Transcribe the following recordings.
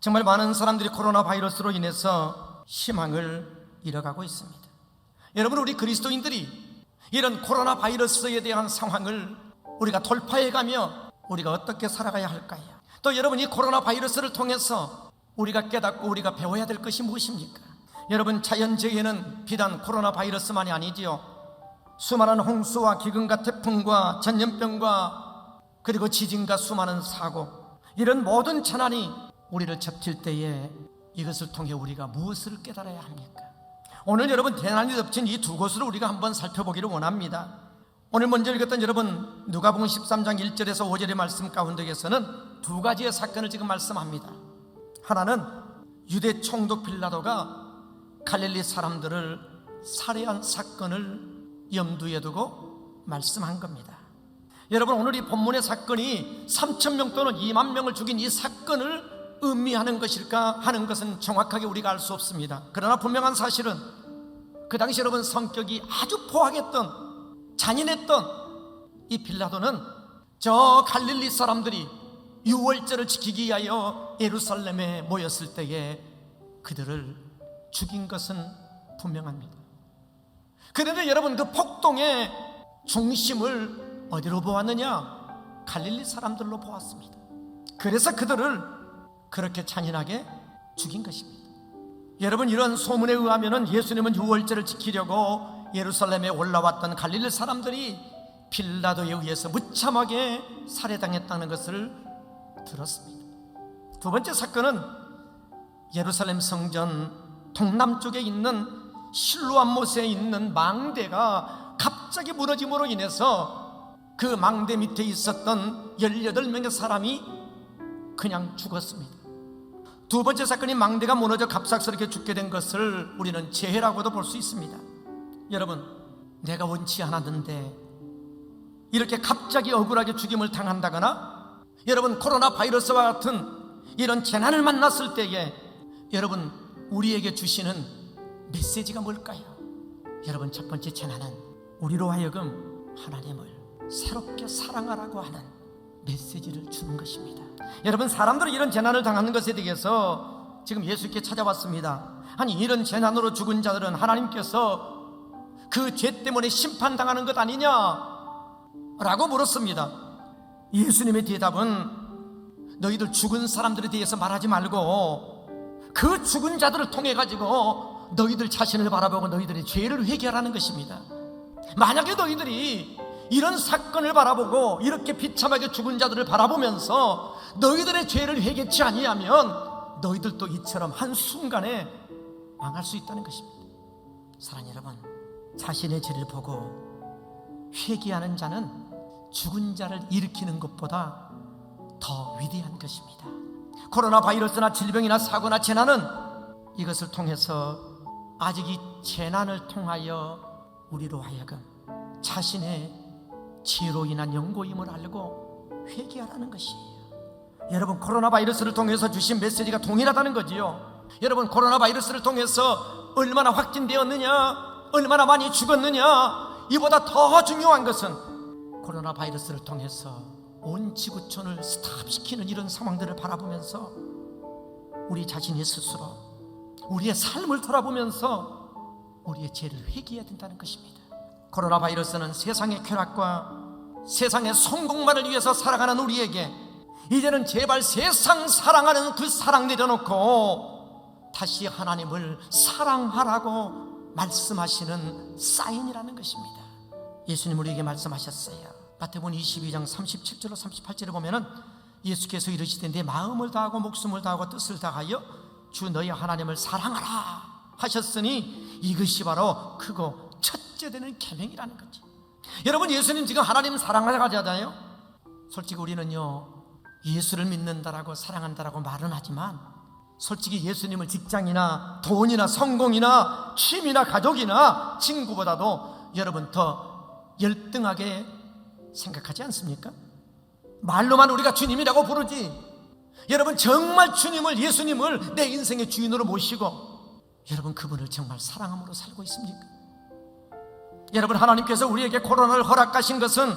정말 많은 사람들이 코로나 바이러스로 인해서 희망을 잃어가고 있습니다. 여러분, 우리 그리스도인들이 이런 코로나 바이러스에 대한 상황을 우리가 돌파해가며 우리가 어떻게 살아가야 할까요? 또 여러분, 이 코로나 바이러스를 통해서 우리가 깨닫고 우리가 배워야 될 것이 무엇입니까? 여러분, 자연재해는 비단 코로나 바이러스만이 아니지요. 수많은 홍수와 기근과 태풍과 전염병과 그리고 지진과 수많은 사고, 이런 모든 재난이 우리를 덮칠 때에 이것을 통해 우리가 무엇을 깨달아야 합니까? 오늘 여러분, 대난이 덮친 이 두 곳을 우리가 한번 살펴보기를 원합니다. 오늘 먼저 읽었던 여러분 누가복음 13장 1절에서 5절의 말씀 가운데에서는 두 가지의 사건을 지금 말씀합니다. 하나는 유대 총독 빌라도가 갈릴리 사람들을 살해한 사건을 염두에 두고 말씀한 겁니다. 여러분, 오늘 이 본문의 사건이 3,000명 또는 2만 명을 죽인 이 사건을 의미하는 것일까 하는 것은 정확하게 우리가 알 수 없습니다. 그러나 분명한 사실은 그 당시 여러분 성격이 아주 포악했던, 잔인했던 이 빌라도는 저 갈릴리 사람들이 유월절을 지키기 위하여 예루살렘에 모였을 때에 그들을 죽인 것은 분명합니다. 그런데 여러분, 그 폭동의 중심을 어디로 보았느냐? 갈릴리 사람들로 보았습니다. 그래서 그들을 그렇게 잔인하게 죽인 것입니다. 여러분, 이런 소문에 의하면 예수님은 유월절을 지키려고 예루살렘에 올라왔던 갈릴리 사람들이 빌라도에 의해서 무참하게 살해당했다는 것을 들었습니다. 두 번째 사건은 예루살렘 성전 동남쪽에 있는 실로암 못에 있는 망대가 갑자기 무너짐으로 인해서 그 망대 밑에 있었던 18명의 사람이 그냥 죽었습니다. 두 번째 사건이 망대가 무너져 갑작스럽게 죽게 된 것을 우리는 재해라고도 볼 수 있습니다. 여러분, 내가 원치 않았는데 이렇게 갑자기 억울하게 죽임을 당한다거나, 여러분, 코로나 바이러스와 같은 이런 재난을 만났을 때에 여러분, 우리에게 주시는 메시지가 뭘까요? 여러분, 첫 번째 재난은 우리로 하여금 하나님을 새롭게 사랑하라고 하는 메시지를 주는 것입니다. 여러분, 사람들은 이런 재난을 당하는 것에 대해서 지금 예수께 찾아왔습니다. 아니, 이런 재난으로 죽은 자들은 하나님께서 그 죄 때문에 심판당하는 것 아니냐? 라고 물었습니다. 예수님의 대답은 너희들 죽은 사람들에 대해서 말하지 말고 그 죽은 자들을 통해 가지고 너희들 자신을 바라보고 너희들의 죄를 회개하라는 것입니다. 만약에 너희들이 이런 사건을 바라보고 이렇게 비참하게 죽은 자들을 바라보면서 너희들의 죄를 회개치 아니하면 너희들도 이처럼 한순간에 망할 수 있다는 것입니다. 사랑하는 여러분, 자신의 죄를 보고 회개하는 자는 죽은 자를 일으키는 것보다 더 위대한 것입니다. 코로나 바이러스나 질병이나 사고나 재난은 이것을 통해서 아직 이 재난을 통하여 우리로 하여금 자신의 죄로 인한 영고임을 알고 회개하라는 것이에요. 여러분, 코로나 바이러스를 통해서 주신 메시지가 동일하다는 거지요. 여러분, 코로나 바이러스를 통해서 얼마나 확진되었느냐, 얼마나 많이 죽었느냐, 이보다 더 중요한 것은 코로나 바이러스를 통해서 온 지구촌을 스탑시키는 이런 상황들을 바라보면서 우리 자신의 스스로 우리의 삶을 돌아보면서 우리의 죄를 회개해야 된다는 것입니다. 코로나 바이러스는 세상의 쾌락과 세상의 성공만을 위해서 살아가는 우리에게 이제는 제발 세상 사랑하는 그 사랑 내려놓고 다시 하나님을 사랑하라고 말씀하시는 사인이라는 것입니다. 예수님 우리에게 말씀하셨어요. 마태복음 22장 37절로 38절에 보면은 예수께서 이르시되 내 마음을 다하고 목숨을 다하고 뜻을 다하여 주 너희 하나님을 사랑하라 하셨으니 이것이 바로 크고 첫째 되는 계명이라는 거죠. 여러분, 예수님 지금 하나님 사랑하라고 하잖아요. 솔직히 우리는요, 예수를 믿는다라고 사랑한다라고 말은 하지만 솔직히 예수님을 직장이나 돈이나 성공이나 취미나 가족이나 친구보다도 여러분 더 열등하게 생각하지 않습니까? 말로만 우리가 주님이라고 부르지, 여러분 정말 주님을, 예수님을 내 인생의 주인으로 모시고 여러분 그분을 정말 사랑함으로 살고 있습니까? 여러분, 하나님께서 우리에게 코로나를 허락하신 것은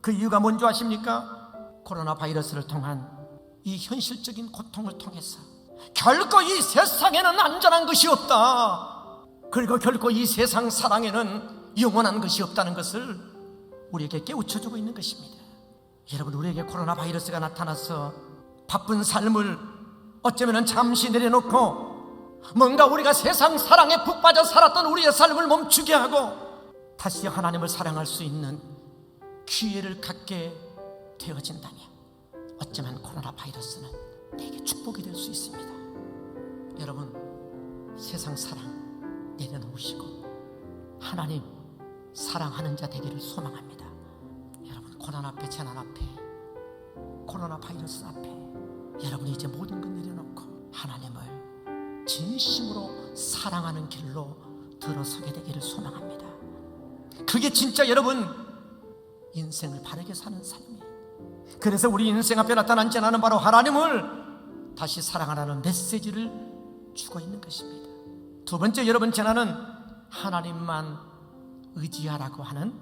그 이유가 뭔지 아십니까? 코로나 바이러스를 통한 이 현실적인 고통을 통해서 결코 이 세상에는 안전한 것이 없다, 그리고 결코 이 세상 사랑에는 영원한 것이 없다는 것을 우리에게 깨우쳐주고 있는 것입니다. 여러분, 우리에게 코로나 바이러스가 나타나서 바쁜 삶을 어쩌면 잠시 내려놓고 뭔가 우리가 세상 사랑에 푹 빠져 살았던 우리의 삶을 멈추게 하고 다시 하나님을 사랑할 수 있는 기회를 갖게 되어진다면 어쩌면 코로나 바이러스는 내게 축복이 될 수 있습니다. 여러분, 세상 사랑 내려놓으시고 하나님 사랑하는 자 되기를 소망합니다. 여러분, 고난 앞에, 재난 앞에, 코로나 바이러스 앞에 여러분이 이제 모든 것 내려놓고 하나님을 진심으로 사랑하는 길로 들어서게 되기를 소망합니다. 그게 진짜 여러분 인생을 바르게 사는 삶이에요. 그래서 우리 인생 앞에 나타난 재난은 바로 하나님을 다시 사랑하라는 메시지를 주고 있는 것입니다. 두 번째, 여러분, 재난은 하나님만 의지하라고 하는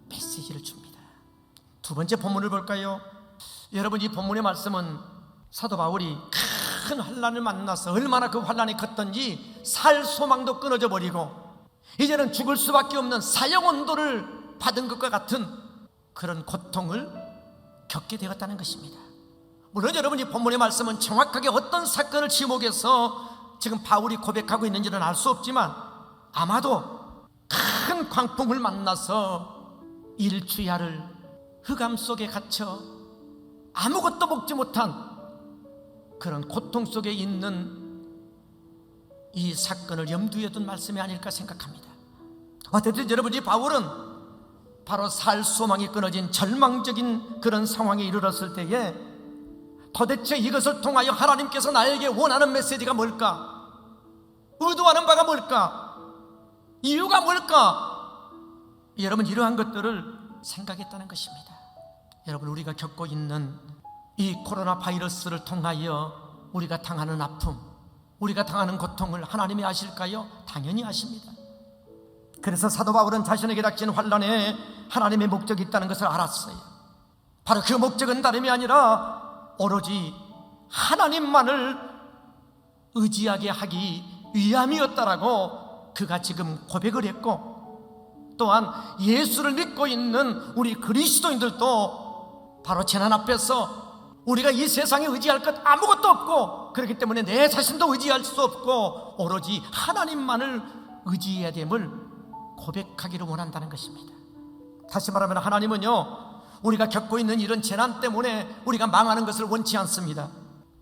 메시지를 줍니다. 두 번째 본문을 볼까요? 여러분, 이 본문의 말씀은 사도 바울이 큰 환난을 만나서 얼마나 그 환난이 컸던지 살 소망도 끊어져 버리고 이제는 죽을 수밖에 없는 사형 온도를 받은 것과 같은 그런 고통을 겪게 되었다는 것입니다. 물론 여러분, 이 본문의 말씀은 정확하게 어떤 사건을 지목해서 지금 바울이 고백하고 있는지는 알 수 없지만 아마도 큰 광풍을 만나서 일주야를 흑암 속에 갇혀 아무것도 먹지 못한 그런 고통 속에 있는 이 사건을 염두에 둔 말씀이 아닐까 생각합니다. 어쨌든 여러분, 이 바울은 바로 살 소망이 끊어진 절망적인 그런 상황에 이르렀을 때에 도대체 이것을 통하여 하나님께서 나에게 원하는 메시지가 뭘까? 의도하는 바가 뭘까? 이유가 뭘까? 여러분, 이러한 것들을 생각했다는 것입니다. 여러분, 우리가 겪고 있는 이 코로나 바이러스를 통하여 우리가 당하는 아픔, 우리가 당하는 고통을 하나님이 아실까요? 당연히 아십니다. 그래서 사도 바울은 자신에게 닥친 환난에 하나님의 목적이 있다는 것을 알았어요. 바로 그 목적은 다름이 아니라 오로지 하나님만을 의지하게 하기 위함이었다라고 그가 지금 고백을 했고, 또한 예수를 믿고 있는 우리 그리스도인들도 바로 재난 앞에서 우리가 이 세상에 의지할 것 아무것도 없고, 그렇기 때문에 내 자신도 의지할 수 없고 오로지 하나님만을 의지해야 됨을 고백하기를 원한다는 것입니다. 다시 말하면 하나님은요, 우리가 겪고 있는 이런 재난 때문에 우리가 망하는 것을 원치 않습니다.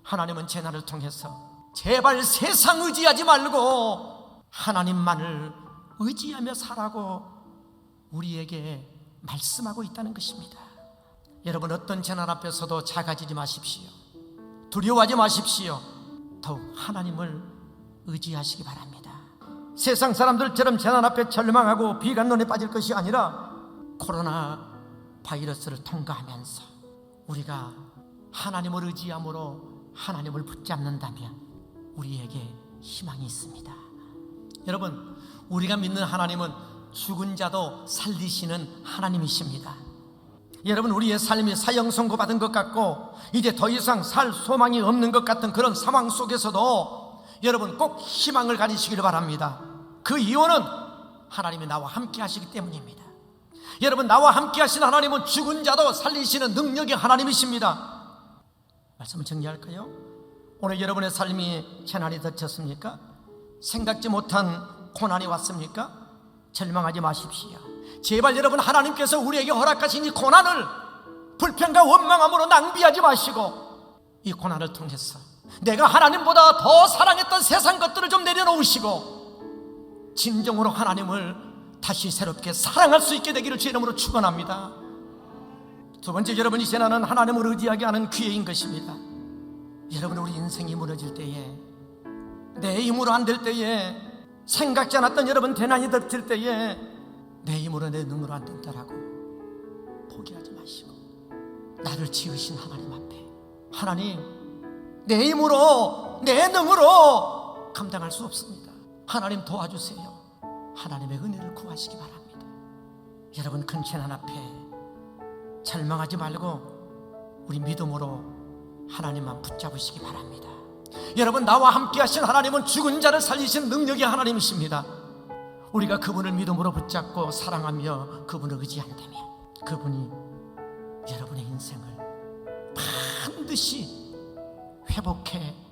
하나님은 재난을 통해서 제발 세상 의지하지 말고 하나님만을 의지하며 살라고 우리에게 말씀하고 있다는 것입니다. 여러분, 어떤 재난 앞에서도 작아지지 마십시오. 두려워하지 마십시오. 더욱 하나님을 의지하시기 바랍니다. 세상 사람들처럼 재난 앞에 절망하고 비관론에 빠질 것이 아니라 코로나 바이러스를 통과하면서 우리가 하나님을 의지함으로 하나님을 붙잡는다면 우리에게 희망이 있습니다. 여러분, 우리가 믿는 하나님은 죽은 자도 살리시는 하나님이십니다. 여러분, 우리의 삶이 사형 선고받은 것 같고 이제 더 이상 살 소망이 없는 것 같은 그런 상황 속에서도 여러분 꼭 희망을 가지시기를 바랍니다. 그 이유는 하나님이 나와 함께 하시기 때문입니다. 여러분, 나와 함께 하신 하나님은 죽은 자도 살리시는 능력의 하나님이십니다. 말씀을 정리할까요? 오늘 여러분의 삶이 재난이 닥쳤습니까? 생각지 못한 고난이 왔습니까? 절망하지 마십시오. 제발 여러분, 하나님께서 우리에게 허락하신 이 고난을 불평과 원망함으로 낭비하지 마시고 이 고난을 통해서 내가 하나님보다 더 사랑했던 세상 것들을 좀 내려놓으시고 진정으로 하나님을 다시 새롭게 사랑할 수 있게 되기를 주의 이름으로 축원합니다. 두 번째, 여러분, 이 재난은 하나님을 의지하게 하는 기회인 것입니다. 여러분, 우리 인생이 무너질 때에, 내 힘으로 안 될 때에, 생각지 않았던 여러분 대난이 닥칠 때에 내 힘으로 내 능으로 안 된다라고 포기하지 마시고 나를 지으신 하나님 앞에, 하나님, 내 힘으로 내 능으로 감당할 수 없습니다. 하나님 도와주세요. 하나님의 은혜를 구하시기 바랍니다. 여러분, 큰 재난 앞에 절망하지 말고 우리 믿음으로 하나님만 붙잡으시기 바랍니다. 여러분, 나와 함께 하신 하나님은 죽은 자를 살리신 능력의 하나님이십니다. 우리가 그분을 믿음으로 붙잡고 사랑하며 그분을 의지한다면 그분이 여러분의 인생을 반드시 회복해